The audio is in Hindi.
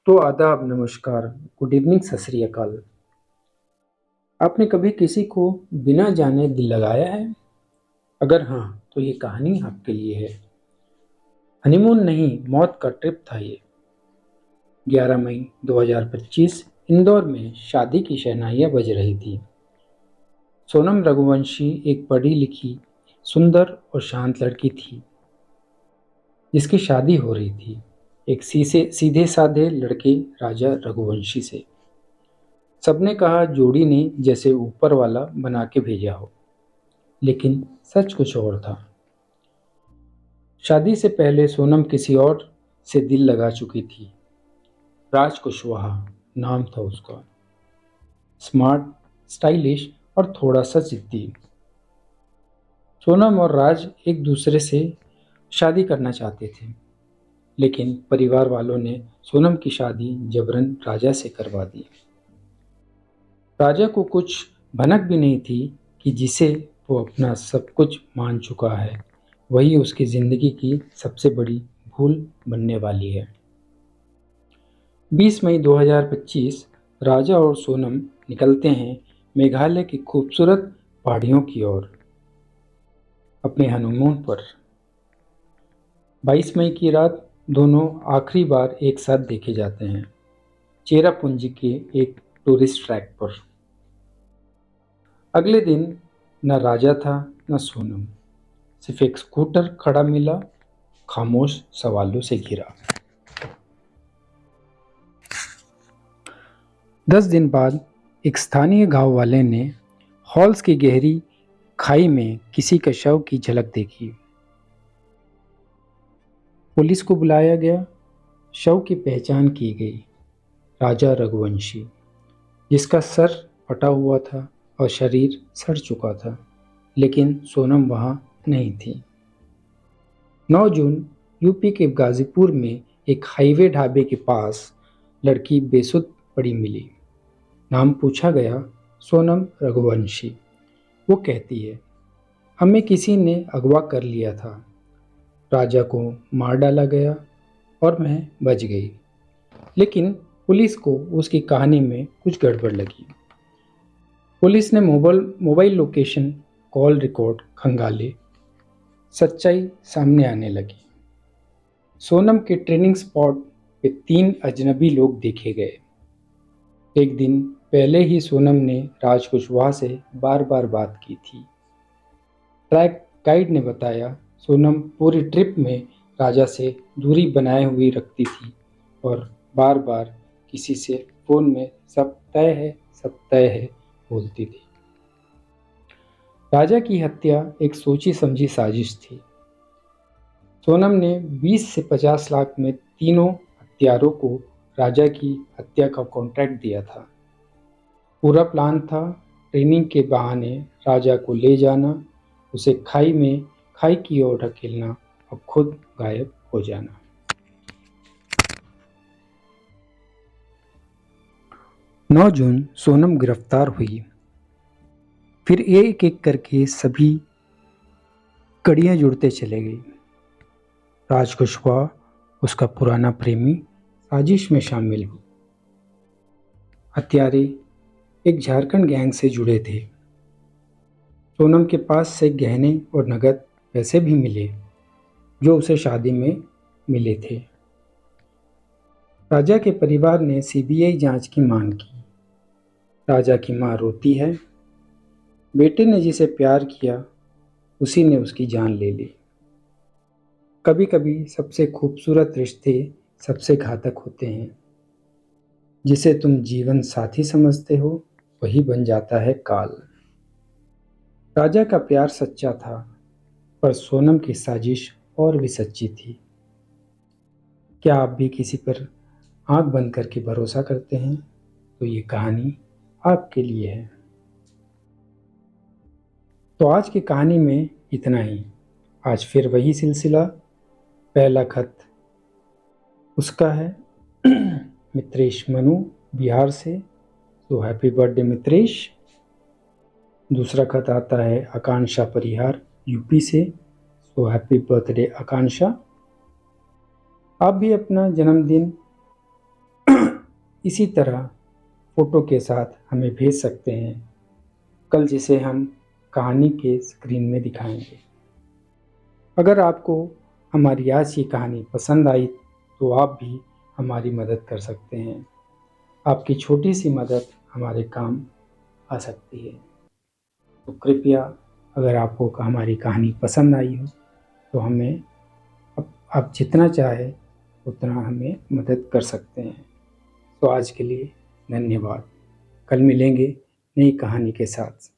तो आदाब, नमस्कार, गुड इवनिंग, सत श्री अकाल। आपने कभी किसी को बिना जाने दिल लगाया है? अगर हाँ, तो ये कहानी आपके लिए है। हनीमून नहीं, मौत का ट्रिप था ये। 11 मई 2025 इंदौर में शादी की शहनाइयाँ बज रही थी। सोनम रघुवंशी एक पढ़ी लिखी, सुंदर और शांत लड़की थी जिसकी शादी हो रही थी एक सीधे साधे लड़के राजा रघुवंशी से। सबने कहा जोड़ी ने जैसे ऊपर वाला बना के भेजा हो, लेकिन सच कुछ और था। शादी से पहले सोनम किसी और से दिल लगा चुकी थी। राज कुशवाहा नाम था उसका। स्मार्ट, स्टाइलिश और थोड़ा सा जिद्दी। सोनम और राज एक दूसरे से शादी करना चाहते थे, लेकिन परिवार वालों ने सोनम की शादी जबरन राजा से करवा दी। राजा को कुछ भनक भी नहीं थी कि जिसे वो अपना सब कुछ मान चुका है वही उसकी जिंदगी की सबसे बड़ी भूल बनने वाली है। 20 मई 2025 राजा और सोनम निकलते हैं मेघालय की खूबसूरत पहाड़ियों की ओर अपने हनीमून पर। 22 मई की रात दोनों आखिरी बार एक साथ देखे जाते हैं चेरापूंजी के एक टूरिस्ट ट्रैक पर। अगले दिन न राजा था न सोनम, सिर्फ एक स्कूटर खड़ा मिला, खामोश सवालों से घिरा। 10 दिन बाद एक स्थानीय गांव वाले ने हॉल्स की गहरी खाई में किसी का शव की झलक देखी। पुलिस को बुलाया गया। शव की पहचान की गई, राजा रघुवंशी, जिसका सर फटा हुआ था और शरीर सड़ चुका था, लेकिन सोनम वहां नहीं थी। 9 जून यूपी के गाजीपुर में एक हाईवे ढाबे के पास लड़की बेसुध पड़ी मिली। नाम पूछा गया, सोनम रघुवंशी। वो कहती है, हमें किसी ने अगवा कर लिया था, राजा को मार डाला गया और मैं बच गई। लेकिन पुलिस को उसकी कहानी में कुछ गड़बड़ लगी। पुलिस ने मोबाइल लोकेशन कॉल रिकॉर्ड खंगाले। सच्चाई सामने आने लगी। सोनम के ट्रेनिंग स्पॉट पे 3 अजनबी लोग देखे गए। एक दिन पहले ही सोनम ने राज कुशवाहा से बार बार बात की थी। ट्रैक गाइड ने बताया, सोनम पूरी ट्रिप में राजा से दूरी बनाए हुई रखती थी और बार बार किसी से फोन में सब तय है बोलती थी। राजा की हत्या एक सोची समझी साजिश थी। सोनम ने 20 से 50 लाख में तीनों हत्यारों को राजा की हत्या का कॉन्ट्रैक्ट दिया था। पूरा प्लान था ट्रेनिंग के बहाने राजा को ले जाना, उसे खाई की ओर ढकेलना और खुद गायब हो जाना। 9 जून सोनम गिरफ्तार हुई। फिर एक एक करके सभी कड़ियां जुड़ते चले गई। राज कुशवाहा, उसका पुराना प्रेमी, साजिश में शामिल हुआ। हत्यारे एक झारखंड गैंग से जुड़े थे। सोनम के पास से गहने और नगद पैसे भी मिले जो उसे शादी में मिले थे। राजा के परिवार ने सीबीआई जांच की मांग की। राजा की मां रोती है, बेटे ने जिसे प्यार किया उसी ने उसकी जान ले ली। कभी कभी सबसे खूबसूरत रिश्ते सबसे घातक होते हैं। जिसे तुम जीवन साथी समझते हो वही बन जाता है काल। राजा का प्यार सच्चा था, पर सोनम की साजिश और भी सच्ची थी। क्या आप भी किसी पर आंख बंद करके भरोसा करते हैं? तो ये कहानी आपके लिए है। तो आज की कहानी में इतना ही। आज फिर वही सिलसिला। पहला खत उसका है मित्रेश मनु, बिहार से। तो हैप्पी बर्थडे मित्रेश। दूसरा खत आता है आकांक्षा परिहार, यूपी से। तो हैप्पी बर्थडे आकांक्षा। आप भी अपना जन्मदिन इसी तरह फ़ोटो के साथ हमें भेज सकते हैं, कल जिसे हम कहानी के स्क्रीन में दिखाएंगे। अगर आपको हमारी आज की कहानी पसंद आई तो आप भी हमारी मदद कर सकते हैं। आपकी छोटी सी मदद हमारे काम आ सकती है। तो कृपया, अगर आपको हमारी कहानी पसंद आई हो तो हमें आप जितना चाहे उतना हमें मदद कर सकते हैं। तो आज के लिए धन्यवाद। कल मिलेंगे नई कहानी के साथ।